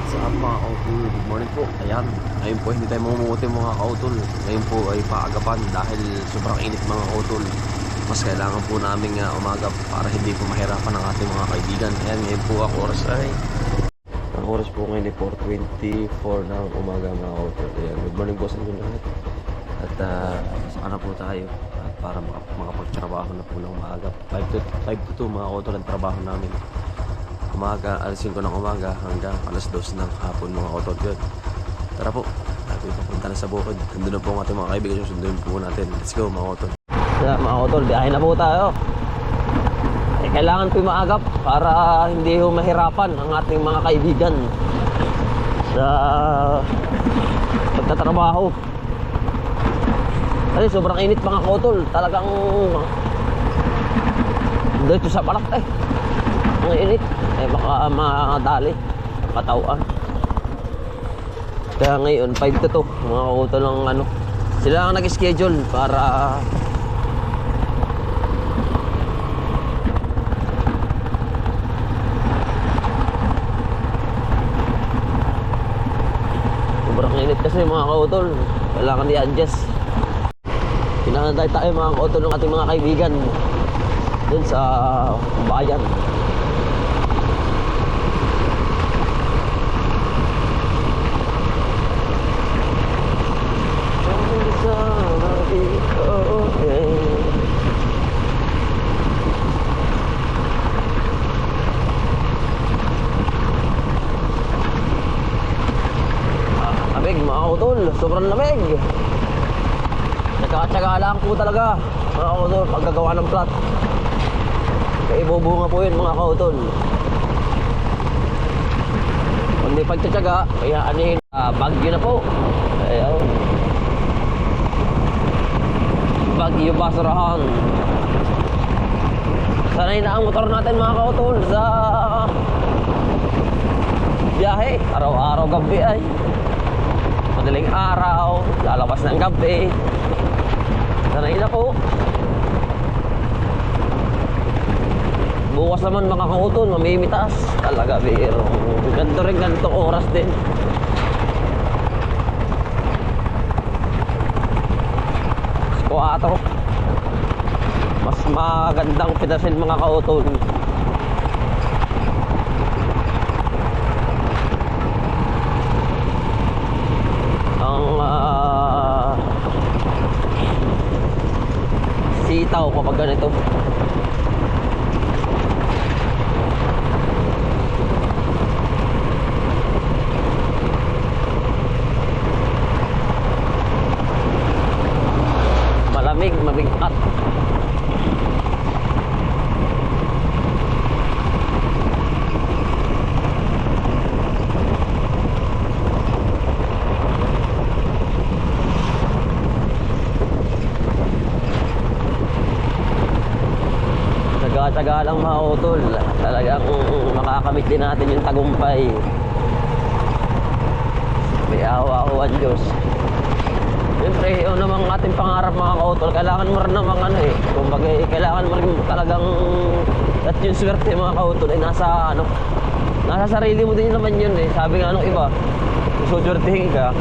What's up mga kautol? Good morning po. Ayan, ngayon po hindi tayo mamumuti mga kautol. Ngayon po ay paagapan dahil sobrang init mga kautol. Mas kailangan po namin umagap para hindi po mahirapan ang ating mga kaibigan. Ayan, ngayon po ang oras po ngayon ay 4:24 ng umaga mga kautol. Ayan, good morning po sa inyo lahat. At saka na po tayo at para makapagtrabaho na po ng umaga. 5 to 2 mga kautol ang trabaho namin. Umaga, alas 5 ng umaga hanggang alas 2 ng hapon mga kautol. Tara po, natin papunta na sa bukid. Nandun na po ang ating mga kaibigan yung sunduin po natin. Let's go mga kautol. Yeah, mga kautol, biyahe na po tayo. Kailangan po maagap para hindi mahirapan ang ating mga kaibigan sa pagtatrabaho. Kasi sobrang init mga kautol. Talagang dito sa parak ang init. Baka makadali ang katawan. Kaya ngayon 5 to 2 mga kautol ng sila ang nag-schedule para sobrang init kasi mga kautol. Kailangan i-adjust. Pinahantay tayo mga kautol ng ating mga kaibigan dun sa bayan. Lamig mga kautol, sobrang lamig. Nagkakatsaga lang po talaga mga kautol paggagawa ng plat. Kaya ibubunga po yun mga kautol. Kung di pagtsatsaga, kaya anin bagyo na po. Ayaw. Bagyo basurahan. Sanay na ang motor natin mga kautol sa biyahe. Araw-araw gabi ay madaling araw, lalabas ng gabi. Sanay na po. Bukas naman mga kautol, mamimitas. Talaga biro. Ganito rin ganitong oras din. Squatter. Mas magandang pitasin mga kautol. Sitaw kapag ganito. Malamig, mabigat. Taga lang mga kautol. Talagang makakamit din natin yung tagumpay. May awa-awan Diyos. Siyempre yun namang ating pangarap mga kautol. Kailangan mo rin namang kumbaga kailangan mo rin talagang at yung swerte mga kautol ay nasa sarili mo din naman yun Sabi nga nung iba, suswertihin ka,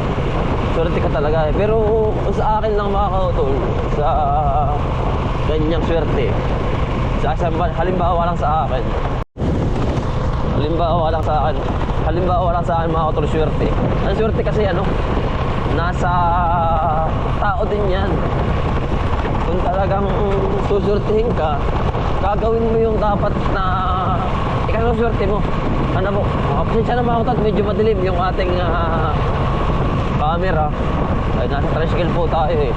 swerte ka talaga Pero sa akin lang mga kautol, sa ganyang swerte, halimbawa lang sa akin mga kautol, swerte. Ang swerte kasi nasa tao din yan. Kung talagang suswertihin ka, gagawin mo yung dapat na ikaw yung swerte mo. Pasensya na mga kautol, medyo madilim yung ating camera. Ay, nasa tricycle po tayo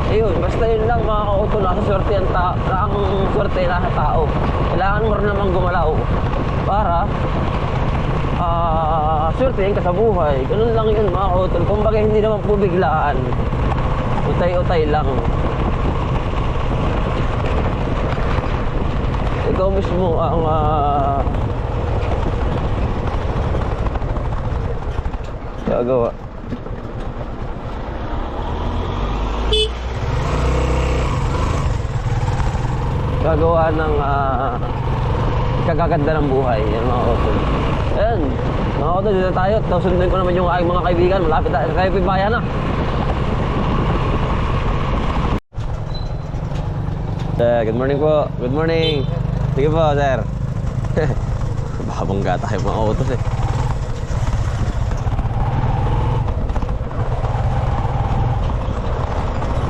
Ayun, basta yun lang mga kautol, nasa swerte ang swerte nasa tao. Kailangan mo rin naman gumalaw para swertehin ka sa buhay. Ganun lang yun mga kautol. Kumbaga hindi naman po biglaan. Utay-utay lang. Ikaw mismo ang gagawa. Gagawa ng kagaganda ng buhay. Yan mga kautol. Ayan, mga kautol, dito tayo. Tapos sundin ko naman yung aking mga kaibigan. Malapit tayo sa bayan na. Good morning po. Good morning. Sige po, sir. Babangga tayo mga autos eh.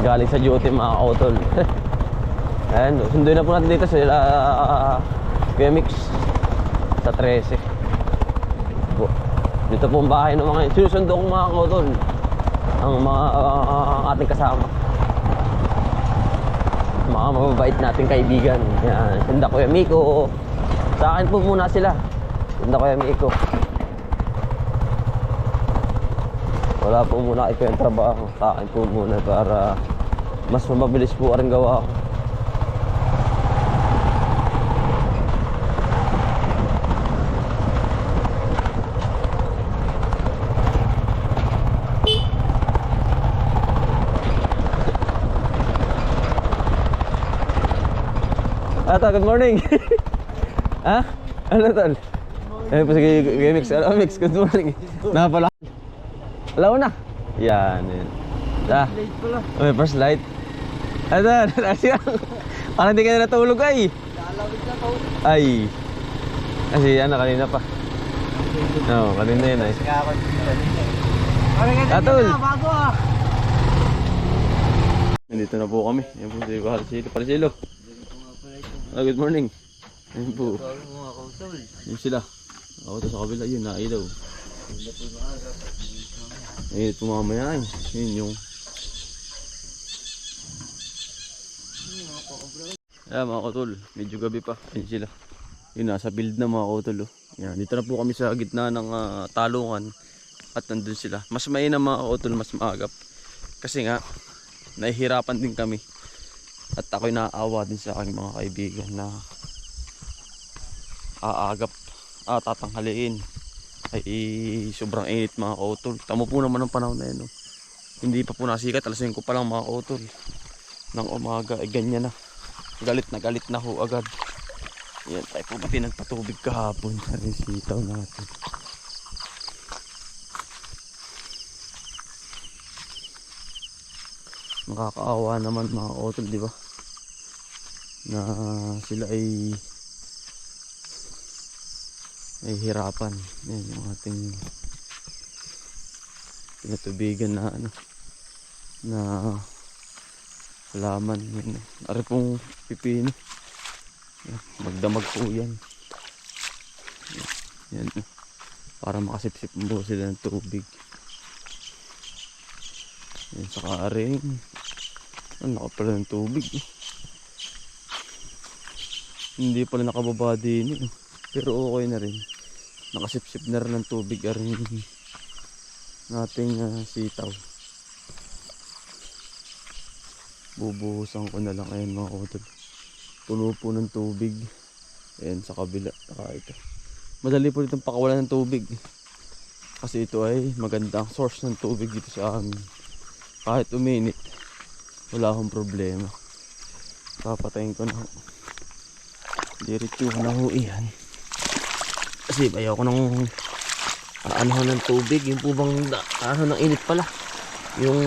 Galing sa duty mga kautol. Ayan, sunduin na po natin dito sa PMX sa 13. Dito po ang bahay ng mga sinusundo kong mga kautol. Ang mga ating kasama. Mga mababait nating kaibigan. Yan, sunda Kuya Miko. Sa akin po muna sila. Sunda Kuya Miko. Wala po muna ito yung trabaho. Sa akin po muna para mas mabilis po rin gawa ko. Ata, good morning. Ha? Ano tol? Eh po sige, Mix. Mix, good morning. Na pala. Alaw na. Yan. Ah. Late pala. Okay, first light. Ata, parang hindi ka na natulog ay. Lalawit na to. Ay. Kasi ano, kanina pa. No, kanina yun ay. Atol. Bago ah. Nandito na po kami. Yan po si Parisilo. Good morning. Ayun po. Yun sila. Ako to sa kabila. Yun, nailaw. Ayun po mamaya ay. Yun yung mga kautol. Medyo gabi pa. Ayun sila. Yun, nasa build na mga kautol. Yan, dito na po kami sa gitna ng talungan. At nandun sila. Mas mainam mga kautol, mas maagap. Kasi nga, nahihirapan din kami. At ako'y naaawa din sa aking mga kaibigan na aagap, tatanghaliin. Ay sobrang init mga kautol. Tamo po naman ang panahon na yun. No? Hindi pa po nasikat, alas 5 pa lang mga kautol. Nang umaga, ay ganyan na. Galit na ho agad. Yan, tayo po pati nagpatubig kahapon. Ay sitaw natin. Nakakaawa naman mga kautol, di ba? Na sila ay hirapan. Yan yung ating pinatubigan na na halaman. Yan. Ari pong pipino. Yan. Magdamag po yan. Yan. Para makasipsip po sila ng tubig. Yan, saka ring nakapala ng tubig hindi pala nakababa din pero okay na rin, nakasipsip na rin ng tubig rin nating sitaw. Bubuhusan ko na lang. Ayan mga kautol, puno po ng tubig. Ayan sa kabila. Ito madali po ditong pakawalan ng tubig kasi ito ay magandang source ng tubig dito sa amin. Kahit uminit, wala akong problema. Papatayin ko na ho. Diretso na ho iyan. Kasi ayaw ko nang ano ng tubig. Yung po bang ano ng init pala. Yung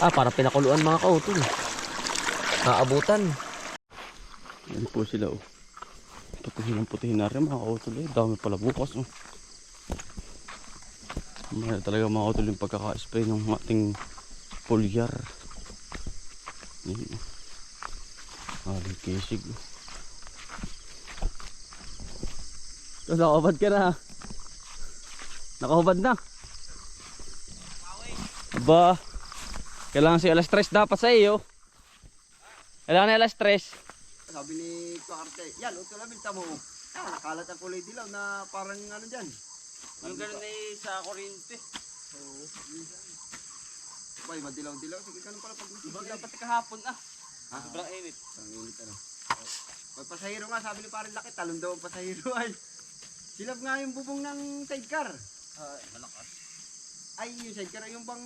para pinakuluan mga kautol. Naabutan. Yan po sila oh. Putihin na rin mga kautol eh. Dami pala bukas oh. Mahal talaga mga kautol yung pagkaka-spray ng ating foliar. Aling kisig. So, nakahubad ka na. Nakahubad na. Aba, kailangan si alas 3 dapat sa iyo. Kailangan na alas 3. Sabi ni Pakarte, yan, ito lang binta mo. Nakalat ang kulay dilaw na parang ano dyan. Yung ganun ay sa kuryente. Oo. Bay, madilaw-dilaw. Sige ka pala pag Diba pati kahapon sobrang init. Ang init ano. May pasahero nga, sabi ni parang laki, talon daw ang pasahero ay. Silab nga yung bubong ng sidecar. Malakas. Ay, yung sidecar ay yung bang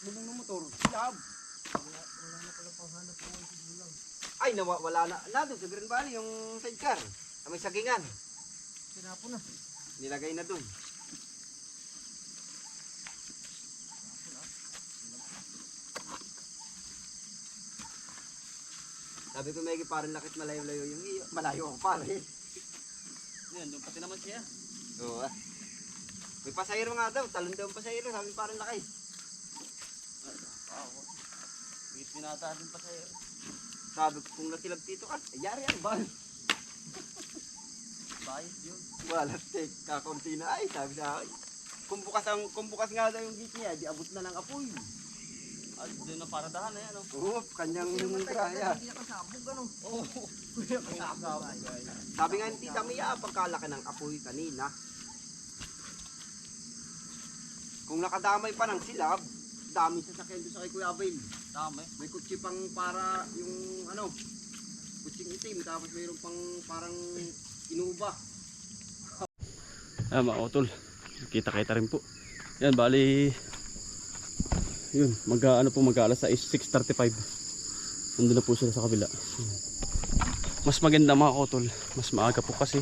bubong ng motor. Silab. Wala na pala panghanap ng sigulang. Ay, wala na. Doon sa Green Valley yung sidecar. May sagingan. Sinapo na. Nilagay na dun. Sabi ko may parang lakit malayo-layo yung iyo. Malayo ako pare. Yan, doon pati naman siya. Oo ah. May pasahero nga daw. Talon daw ang pasahero. Sabi parang laki. Bigit pinata din pa sa'yo. Sabi ko kung nasilab dito ka. Ayari yan ba? Bayad yun. Walat eh. Kakunti na ay. Sabi sa akin. Kung bukas nga daw yung gate niya. Di abot na ng apoy. At doon na paradahan na yan. Oo. Kanyang kraya. Hindi ako sabog ano. Oo. Kuya ko sabog. Sabi nga ni Tita Mia. Pagkalaki ng apoy kanina. Kung nakadamay pa ng silab. Dami sasakyan doon sa kay Kuya Abel. Tama eh. May kutsi pang para yung ano. Kutsing itim. Tapos mayroon pang parang inuba. Ah, mga utol. Kita-kita rin po. Yan, bali yun, mag-alas 6:35. Nandun na po sila sa kabila. Mas maganda mga kautol, mas maaga po kasi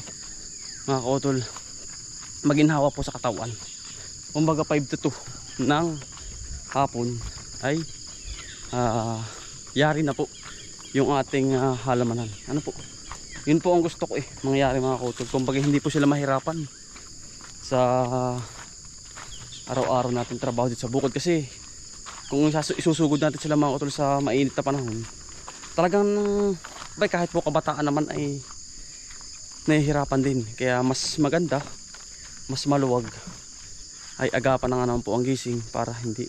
mga kautol, maginhawa po sa katawan. Kumbaga 5 to 2 ng hapon ay yari na po yung ating halamanan. Ano po? Yun po ang gusto ko mangyari mga kautol. Kumbaga hindi po sila mahirapan sa araw-araw natin trabaho dito sa bukod, kasi kung isusugod natin sila mga kautol sa mainit na panahon, talagang kahit po kabataan naman ay nahihirapan din. Kaya mas maganda, mas maluwag ay agapan na nga naman po ang gising para hindi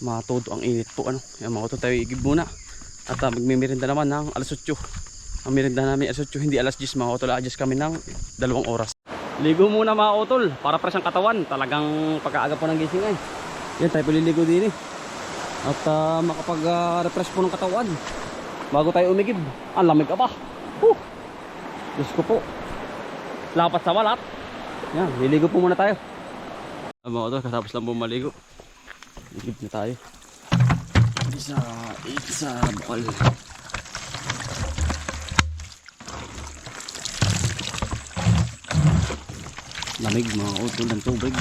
matodo ang init po. Yan mga kautol, tayo igib muna at magmimirinda naman ng alas 8. Ang mirinda namin alas 8, hindi alas 10 mga kautol. Adjust kami ng 2 oras. Ligo muna mga kautol para fresh ang katawan. Talagang pagkaaga po ng gising ay yan, tayo paliligo din at makapag-refresh po ng katawan bago tayo umigib. Ang lamig ka pa. Diyos ko po, lapat sa balat. Yan, liligo po muna tayo mga kautol. Katapos lang po maligo, ligib na tayo. Isa bukal. Lamig mga kautol ng tubig.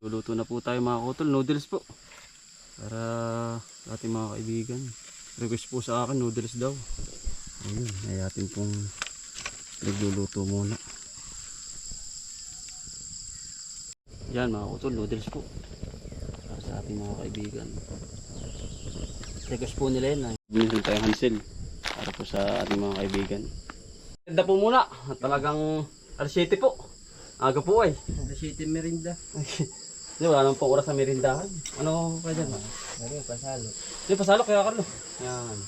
Luluto na po tayo mga kautol, noodles po para sa ating mga kaibigan. Request po sa akin noodles daw. Ayun, ay atin pong nagluluto muna. Yan mga kautol, noodles po para sa ating mga kaibigan. Request po nila yan. Binili tayong Hansel para po sa ating mga kaibigan. Ganda po muna, talagang alas 7 po. Aga po ay. Alas 7 merinda. Hindi, wala naman pong oras sa merindahan. Ano kaya dyan? Ano pasalo? Hindi, pasalo kaya Carlo. Yan.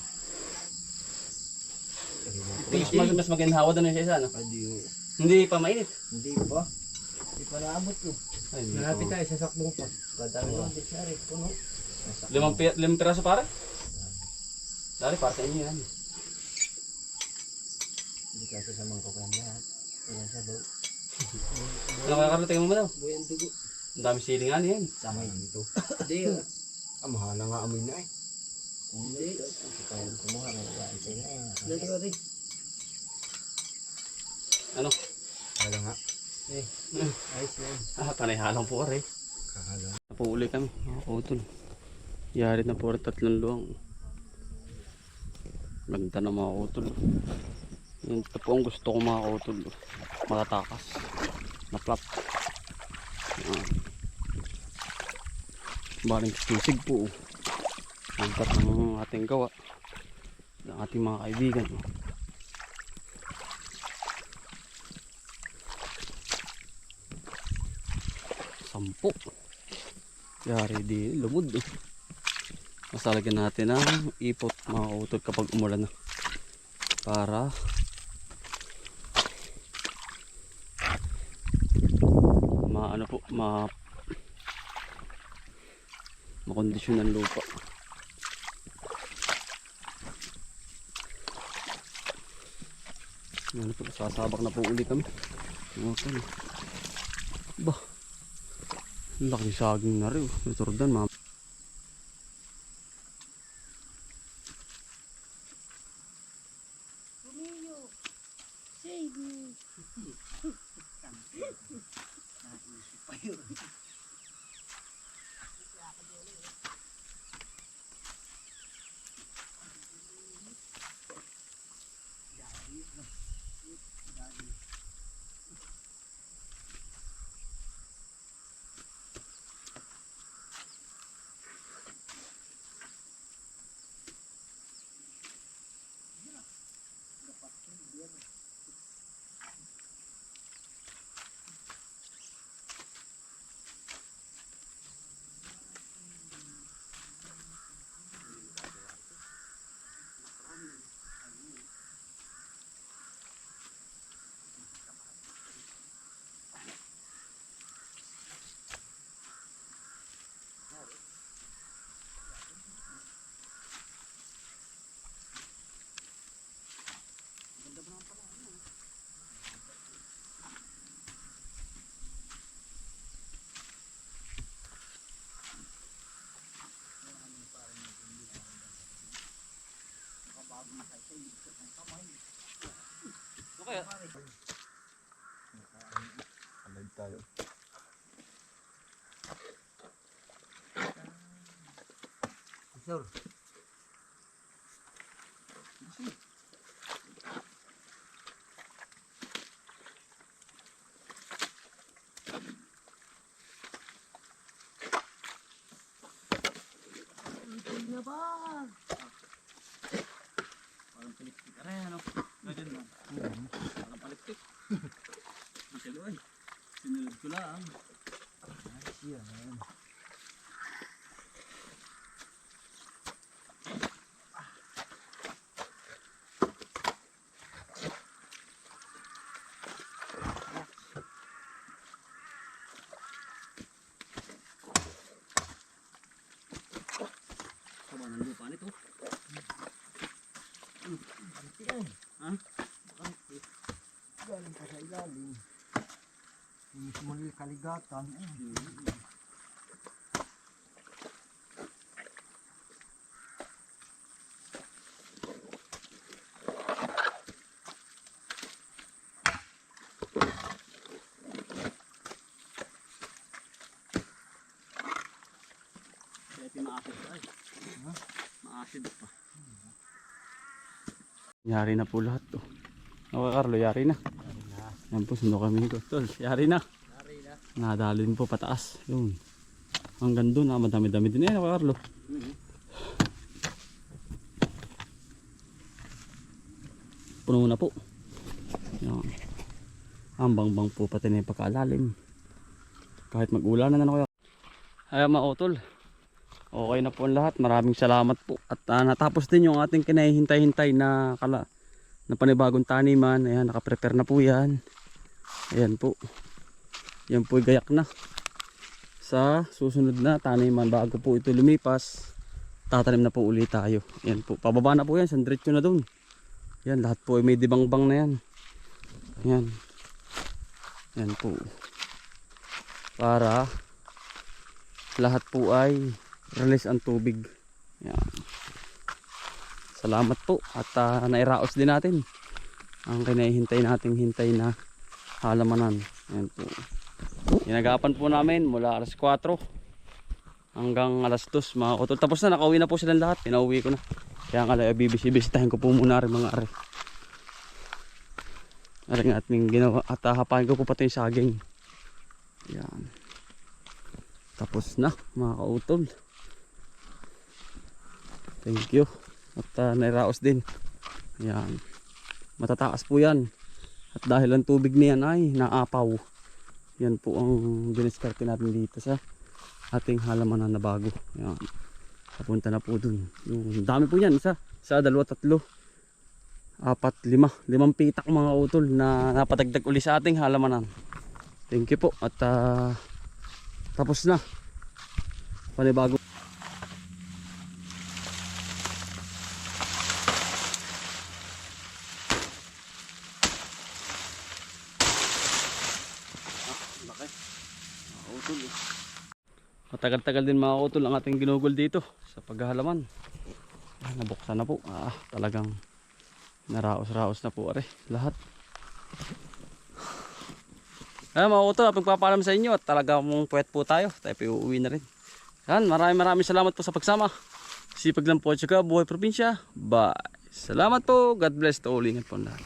Mas maginhawa doon yung isa, no? Hindi pa mainit. Hindi pa. Hindi pa naabot ko. Ay, hindi Malapit pa. tayo sa sakbong pa. Kadami ng dictionary. Puno. Limang piraso pare? Dali, para sa inyo yan. Hindi kasi sa mangkukan lahat. Ilan sa daw. Ano kaya Carlo, tingnan mo daw. Buyan dugo. Ang dami silingan yan. Samay dito. Hindi. Mahala nga amoy na eh. Hindi. Kasi kaya kumuha ng baantay na yan. Dali ko rin. Ano? Hala nga. Ayos na yun. Panay halang po rin. Kahala. Napuuli kami, mga kautol. Yari na po rin 3 luwang. Ganda na mga kautol. Yan, ito po ang gusto ko mga kautol. Matatakas. Na-flap. Baling sisig po. Angkat ng ating gawa. Ng ating mga kaibigan. 10. Yari di lumod. Masalagyan natin ng ipot mga kautol kapag umulan na. Para ano po, makondisyon ng lupa. Ano po, sasabak na po uli kami. Okay. Bah, laki saging na rin. Naturdan, ma'am. Romeo, save me. Alag tayo. Sir. Na ba? Parang paliktik ka rin, ano? Ganyan mo. Parang paliktik. Masyalo ay. Sinulod ko lang. Yan. Sama ng lupa nito. Ha? Galing pa sa ilalim. Mismo nila kaligatan. Kaya pinaasid pa ay. Maasid pa. Yari na po lahat to. Okay Carlo, yari na. Yan po, sundo kami ko. Tol, yari na. Nadalin po pataas. Yun. Hanggang doon, madami-dami din. Okay Carlo. Puno na po. Yan. Ang bang po pati na yung pagkaalalim. Kahit mag-ulan na kuya. Ay mga utol. Okay na po ang lahat. Maraming salamat po. At natapos din yung ating kinahihintay-hintay na panibagong taniman. Ayan, nakaprepare na po yan. Ayan po. Yan po gayak na. Sa susunod na taniman bago po ito lumipas, tatanim na po ulit tayo. Ayan po. Pababa na po yan. Sandretso na dun. Yan, lahat po ay may dibangbang na yan. Ayan. Ayan po. Para lahat po ay release ang tubig. Yan. Salamat po at nairaos din natin ang kinahihintay nating hintay na halamanan. Yan po. Ginagapan po namin mula alas 4 hanggang alas 2 mga utol. Tapos na, nakauwi na po silang lahat. Pinauwi ko na. Kaya nga lang bibisitahin ko po muna rin mga are. Aring ating ginawa at hapain ko po pati yung saging. Yan. Tapos na mga kautol. Thank you. At nairaos din. Yan. Matataas po yan. At dahil ang tubig niyan ay naapaw. Yan po ang diniskarte natin dito sa ating halamanan na bago. Yan. Papunta na po dun. Yung dami po yan. Isa, 2, 3, 4, 5 pitak mga utol na napadagdag uli sa ating halamanan. Thank you po at tapos na. Panibago. Matagal-tagal din mga utol ang ating ginugol dito sa paghahalaman. Nabuksan na po. Talagang naraos-raos na po lahat. Mga utol, pagpapaalam sa inyo at talagang puwet po tayo. Tayo po uuwi na rin. Yan, maraming salamat po sa pagsama. Sipag lang po at saka buhay probinsya. Bye. Salamat po. God bless to all. Ingat po lahat.